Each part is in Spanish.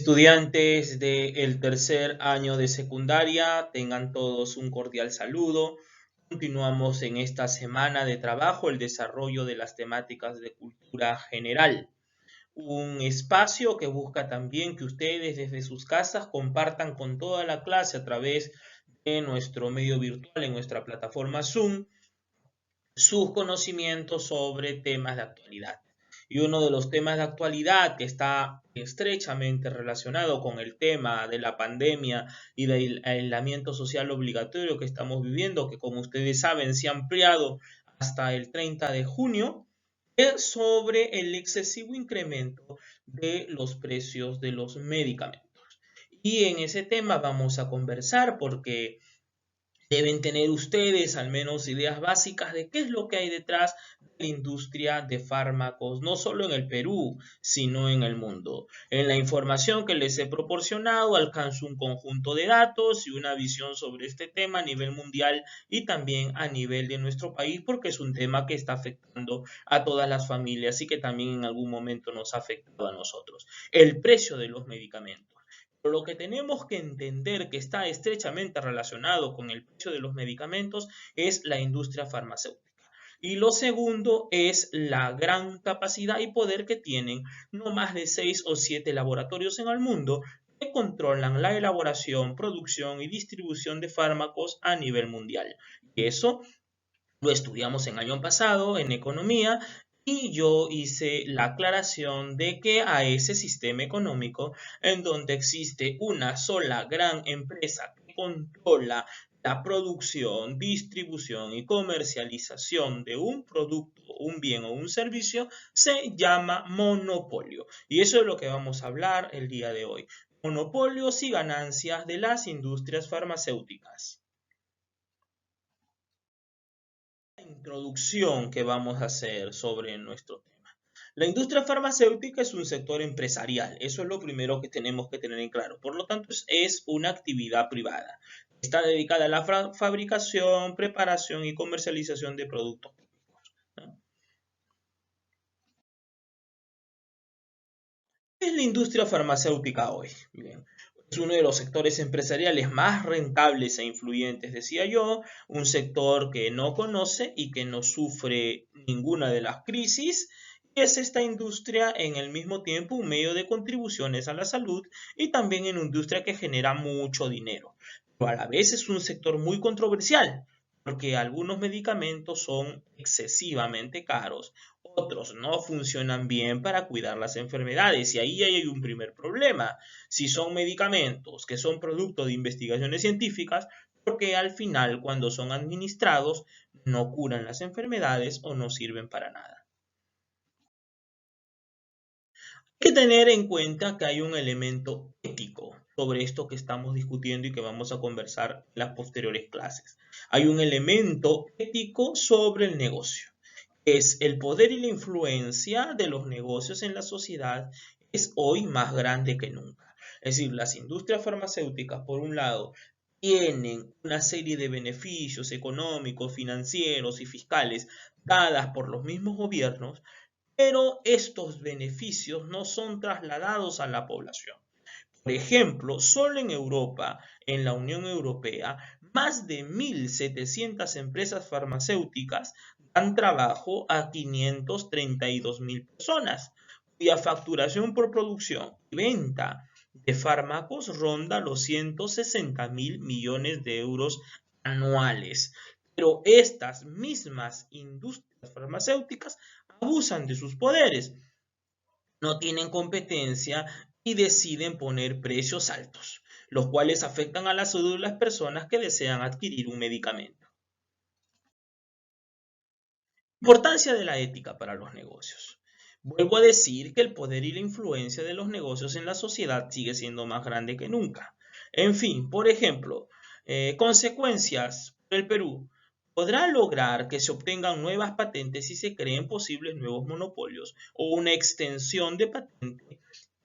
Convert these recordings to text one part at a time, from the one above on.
Estudiantes del tercer año de secundaria, tengan todos un cordial saludo. Continuamos en esta semana de trabajo el desarrollo de las temáticas de cultura general, un espacio que busca también que ustedes desde sus casas compartan con toda la clase a través de nuestro medio virtual en nuestra plataforma Zoom sus conocimientos sobre temas de actualidad. Y uno de los temas de actualidad que está estrechamente relacionado con el tema de la pandemia y del aislamiento social obligatorio que estamos viviendo, que como ustedes saben se ha ampliado hasta el 30 de junio, es sobre el excesivo incremento de los precios de los medicamentos. Y en ese tema vamos a conversar porque deben tener ustedes al menos ideas básicas de qué es lo que hay detrás de la industria de fármacos, no solo en el Perú, sino en el mundo. En la información que les he proporcionado alcanzo un conjunto de datos y una visión sobre este tema a nivel mundial y también a nivel de nuestro país, porque es un tema que está afectando a todas las familias y que también en algún momento nos ha afectado a nosotros. El precio de los medicamentos. Lo que tenemos que entender que está estrechamente relacionado con el precio de los medicamentos es la industria farmacéutica. Y lo segundo es la gran capacidad y poder que tienen no más de 6 o 7 laboratorios en el mundo que controlan la elaboración, producción y distribución de fármacos a nivel mundial. Y eso lo estudiamos en año pasado en economía y yo hice la aclaración de que a ese sistema económico en donde existe una sola gran empresa que controla la producción, distribución y comercialización de un producto, un bien o un servicio, se llama monopolio. Y eso es lo que vamos a hablar el día de hoy. Monopolios y ganancias de las industrias farmacéuticas. Introducción que vamos a hacer sobre nuestro tema. La industria farmacéutica es un sector empresarial, eso es lo primero que tenemos que tener en claro. Por lo tanto, es una actividad privada. Está dedicada a la fabricación, preparación y comercialización de productos químicos, ¿no? ¿Qué es la industria farmacéutica hoy? Bien, es uno de los sectores empresariales más rentables e influyentes, decía yo, un sector que no conoce y que no sufre ninguna de las crisis. Y es esta industria en el mismo tiempo un medio de contribuciones a la salud y también una industria que genera mucho dinero. Pero a la vez es un sector muy controversial porque algunos medicamentos son excesivamente caros, otros no funcionan bien para cuidar las enfermedades y ahí hay un primer problema. Si son medicamentos que son producto de investigaciones científicas, porque al final cuando son administrados no curan las enfermedades o no sirven para nada. Hay que tener en cuenta que hay un elemento ético sobre esto que estamos discutiendo y que vamos a conversar en las posteriores clases. Hay un elemento ético sobre el negocio. Es el poder y la influencia de los negocios en la sociedad es hoy más grande que nunca. Es decir, las industrias farmacéuticas, por un lado, tienen una serie de beneficios económicos, financieros y fiscales dadas por los mismos gobiernos, pero estos beneficios no son trasladados a la población. Por ejemplo, solo en Europa, en la Unión Europea, más de 1.700 empresas farmacéuticas dan trabajo a 532.000 personas, cuya facturación por producción y venta de fármacos ronda los 160.000 millones de euros anuales. Pero estas mismas industrias farmacéuticas abusan de sus poderes, no tienen competencia y deciden poner precios altos, los cuales afectan a la salud de las personas que desean adquirir un medicamento. Importancia de la ética para los negocios. Vuelvo a decir que el poder y la influencia de los negocios en la sociedad sigue siendo más grande que nunca. En fin, por ejemplo, consecuencias para el Perú. ¿Podrá lograr que se obtengan nuevas patentes si se creen posibles nuevos monopolios o una extensión de patente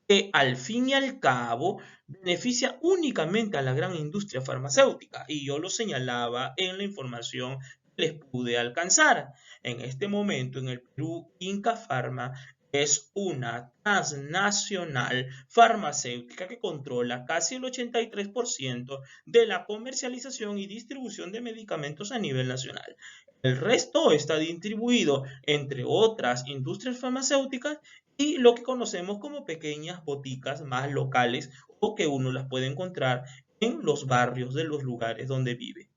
que al fin y al cabo beneficia únicamente a la gran industria farmacéutica? Y yo lo señalaba en la información que les pude alcanzar. En este momento en el Perú, Inca Pharma es una transnacional farmacéutica que controla casi el 83% de la comercialización y distribución de medicamentos a nivel nacional. El resto está distribuido entre otras industrias farmacéuticas y lo que conocemos como pequeñas boticas más locales o que uno las puede encontrar en los barrios de los lugares donde vive.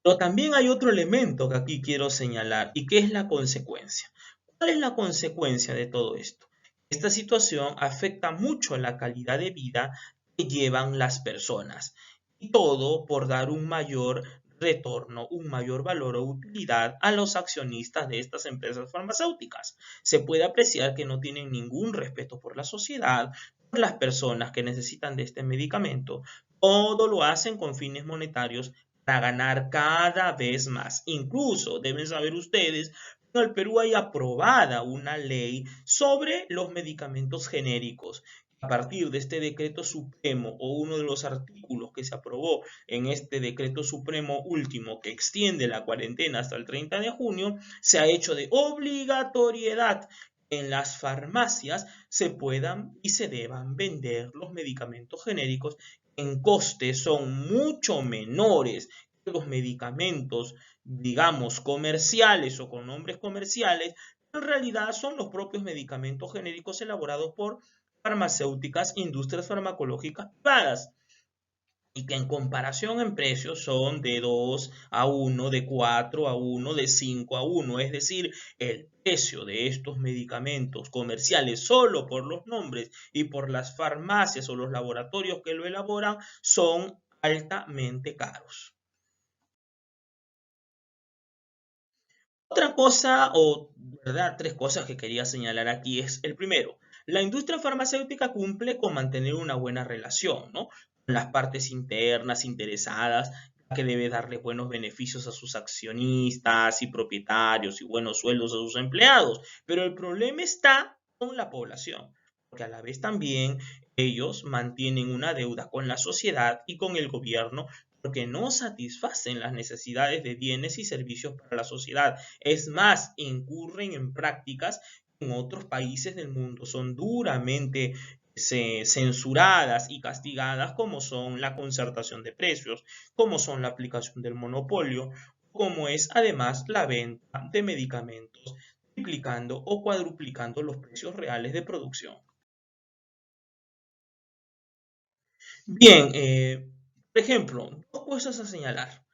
Pero también hay otro elemento que aquí quiero señalar y que es la consecuencia. ¿Cuál es la consecuencia de todo esto? Esta situación afecta mucho la calidad de vida que llevan las personas y todo por dar un mayor retorno, un mayor valor o utilidad a los accionistas de estas empresas farmacéuticas. Se puede apreciar que no tienen ningún respeto por la sociedad, por las personas que necesitan de este medicamento. Todo lo hacen con fines monetarios para ganar cada vez más. Incluso deben saber ustedes que en el Perú hay aprobada una ley sobre los medicamentos genéricos. A partir de este decreto supremo o uno de los artículos que se aprobó en este decreto supremo último que extiende la cuarentena hasta el 30 de junio, se ha hecho de obligatoriedad en las farmacias se puedan y se deban vender los medicamentos genéricos en coste son mucho menores que los medicamentos, digamos, comerciales o con nombres comerciales, en realidad son los propios medicamentos genéricos elaborados por farmacéuticas, industrias farmacológicas privadas y que en comparación en precios son de 2 a 1, de 4 a 1, de 5 a 1. Es decir, el precio de estos medicamentos comerciales solo por los nombres y por las farmacias o los laboratorios que lo elaboran son altamente caros. Otra cosa, o verdad, tres cosas que quería señalar aquí es el primero. La industria farmacéutica cumple con mantener una buena relación, ¿no? Con las partes internas interesadas, que debe darle buenos beneficios a sus accionistas y propietarios y buenos sueldos a sus empleados. Pero el problema está con la población, porque a la vez también ellos mantienen una deuda con la sociedad y con el gobierno porque no satisfacen las necesidades de bienes y servicios para la sociedad. Es más, incurren en prácticas que en otros países del mundo son duramente censuradas y castigadas, como son la concertación de precios, como son la aplicación del monopolio, como es además la venta de medicamentos, triplicando o cuadruplicando los precios reales de producción. Bien, por ejemplo, dos cosas a señalar.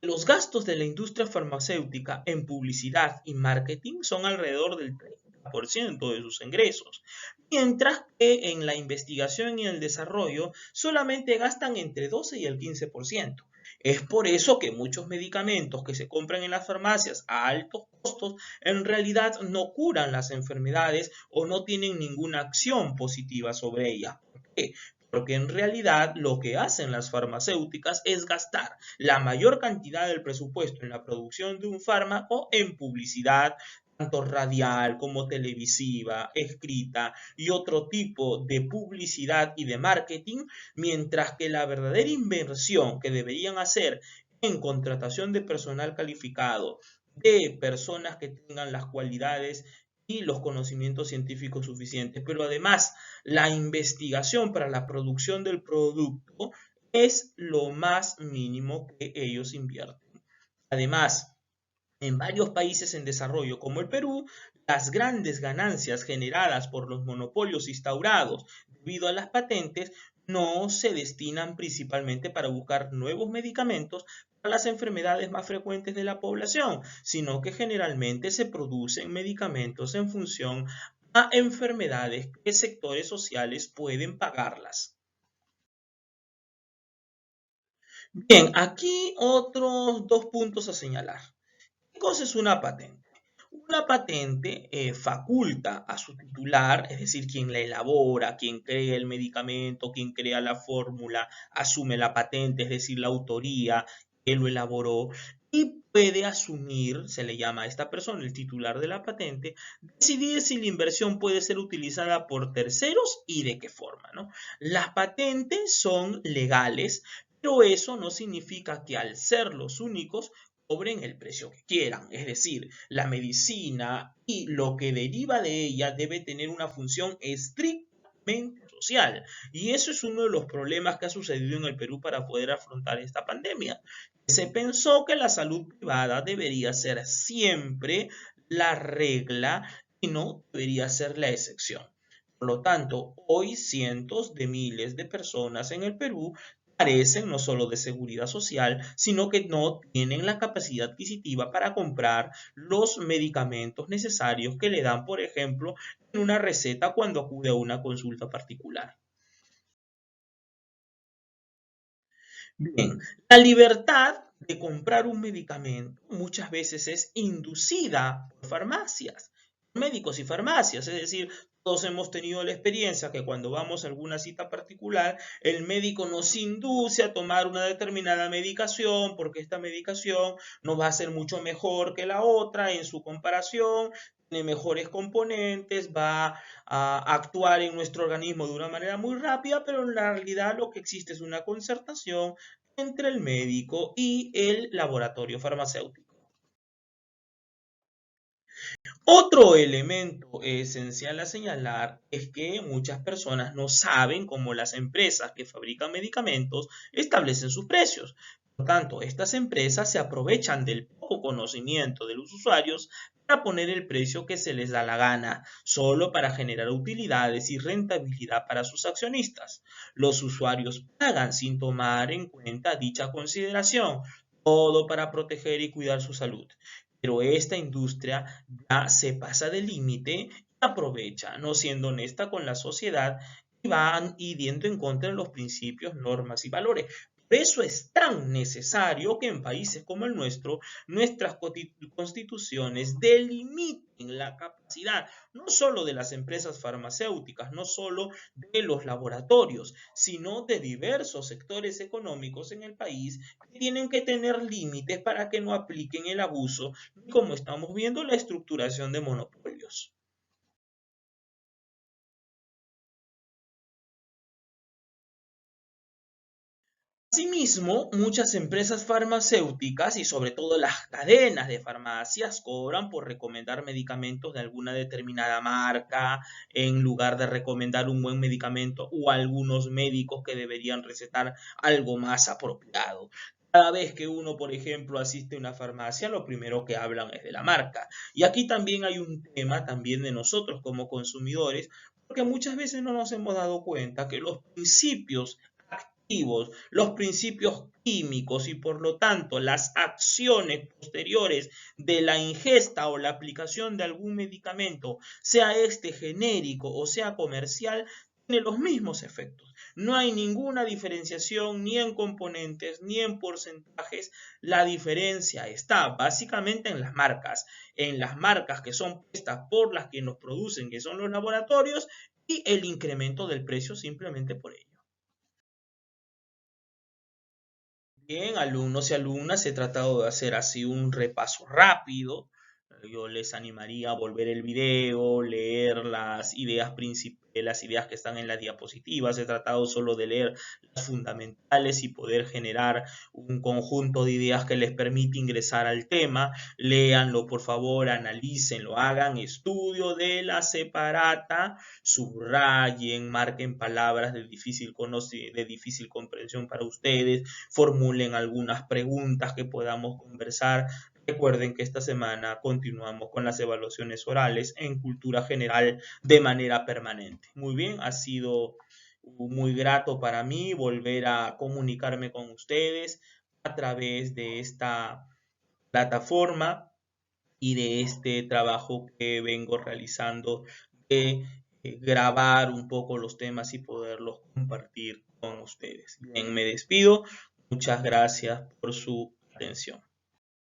Los gastos de la industria farmacéutica en publicidad y marketing son alrededor del 30% de sus ingresos, mientras que en la investigación y el desarrollo solamente gastan entre 12 y el 15%. Es por eso que muchos medicamentos que se compran en las farmacias a altos costos en realidad no curan las enfermedades o no tienen ninguna acción positiva sobre ellas. ¿Por qué? Porque en realidad lo que hacen las farmacéuticas es gastar la mayor cantidad del presupuesto en la producción de un fármaco en publicidad, tanto radial como televisiva, escrita y otro tipo de publicidad y de marketing, mientras que la verdadera inversión que deberían hacer en contratación de personal calificado, de personas que tengan las cualidades y los conocimientos científicos suficientes, pero además la investigación para la producción del producto es lo más mínimo que ellos invierten. Además, en varios países en desarrollo como el Perú, las grandes ganancias generadas por los monopolios instaurados debido a las patentes no se destinan principalmente para buscar nuevos medicamentos para las enfermedades más frecuentes de la población, sino que generalmente se producen medicamentos en función a enfermedades que sectores sociales pueden pagarlas. Bien, aquí otros dos puntos a señalar. ¿Qué cosa es una patente? Una patente faculta a su titular, es decir, quien la elabora, quien crea el medicamento, quien crea la fórmula, asume la patente, es decir, la autoría, que lo elaboró, y puede asumir, se le llama a esta persona, el titular de la patente, decidir si la inversión puede ser utilizada por terceros y de qué forma, ¿no? Las patentes son legales, pero eso no significa que al ser los únicos cobren el precio que quieran. Es decir, la medicina y lo que deriva de ella debe tener una función estrictamente social. Y eso es uno de los problemas que ha sucedido en el Perú para poder afrontar esta pandemia. Se pensó que la salud privada debería ser siempre la regla y no debería ser la excepción. Por lo tanto, hoy cientos de miles de personas en el Perú carecen no solo de seguridad social, sino que no tienen la capacidad adquisitiva para comprar los medicamentos necesarios que le dan, por ejemplo, en una receta cuando acude a una consulta particular. Bien, la libertad de comprar un medicamento muchas veces es inducida por farmacias, médicos y farmacias, es decir, todos hemos tenido la experiencia que cuando vamos a alguna cita particular, el médico nos induce a tomar una determinada medicación porque esta medicación nos va a ser mucho mejor que la otra en su comparación, tiene mejores componentes, va a actuar en nuestro organismo de una manera muy rápida, pero en la realidad lo que existe es una concertación entre el médico y el laboratorio farmacéutico. Otro elemento esencial a señalar es que muchas personas no saben cómo las empresas que fabrican medicamentos establecen sus precios. Por tanto, estas empresas se aprovechan del poco conocimiento de los usuarios para poner el precio que se les da la gana, solo para generar utilidades y rentabilidad para sus accionistas. Los usuarios pagan sin tomar en cuenta dicha consideración, todo para proteger y cuidar su salud. Pero esta industria ya se pasa del límite y aprovecha, no siendo honesta con la sociedad y van yendo en contra de los principios, normas y valores. Por eso es tan necesario que en países como el nuestro, nuestras constituciones delimiten la capacidad no solo de las empresas farmacéuticas, no solo de los laboratorios, sino de diversos sectores económicos en el país que tienen que tener límites para que no apliquen el abuso, como estamos viendo la estructuración de monopolios. Asimismo, muchas empresas farmacéuticas y sobre todo las cadenas de farmacias cobran por recomendar medicamentos de alguna determinada marca en lugar de recomendar un buen medicamento o algunos médicos que deberían recetar algo más apropiado. Cada vez que uno, por ejemplo, asiste a una farmacia, lo primero que hablan es de la marca. Y aquí también hay un tema también de nosotros como consumidores, porque muchas veces no nos hemos dado cuenta que los principios los principios químicos y por lo tanto las acciones posteriores de la ingesta o la aplicación de algún medicamento, sea este genérico o sea comercial, tiene los mismos efectos. No hay ninguna diferenciación ni en componentes ni en porcentajes. La diferencia está básicamente en las marcas que son puestas por las que nos producen, que son los laboratorios, y el incremento del precio simplemente por ello. Bien, alumnos y alumnas, he tratado de hacer así un repaso rápido. Yo les animaría a volver el video, leer las ideas que están en las diapositivas. He tratado solo de leer las fundamentales y poder generar un conjunto de ideas que les permite ingresar al tema. Léanlo, por favor, analícenlo, hagan estudio de la separata, subrayen, marquen palabras de difícil comprensión para ustedes, formulen algunas preguntas que podamos conversar. Recuerden que esta semana continuamos con las evaluaciones orales en cultura general de manera permanente. Muy bien, ha sido muy grato para mí volver a comunicarme con ustedes a través de esta plataforma y de este trabajo que vengo realizando de grabar un poco los temas y poderlos compartir con ustedes. Bien, me despido. Muchas gracias por su atención.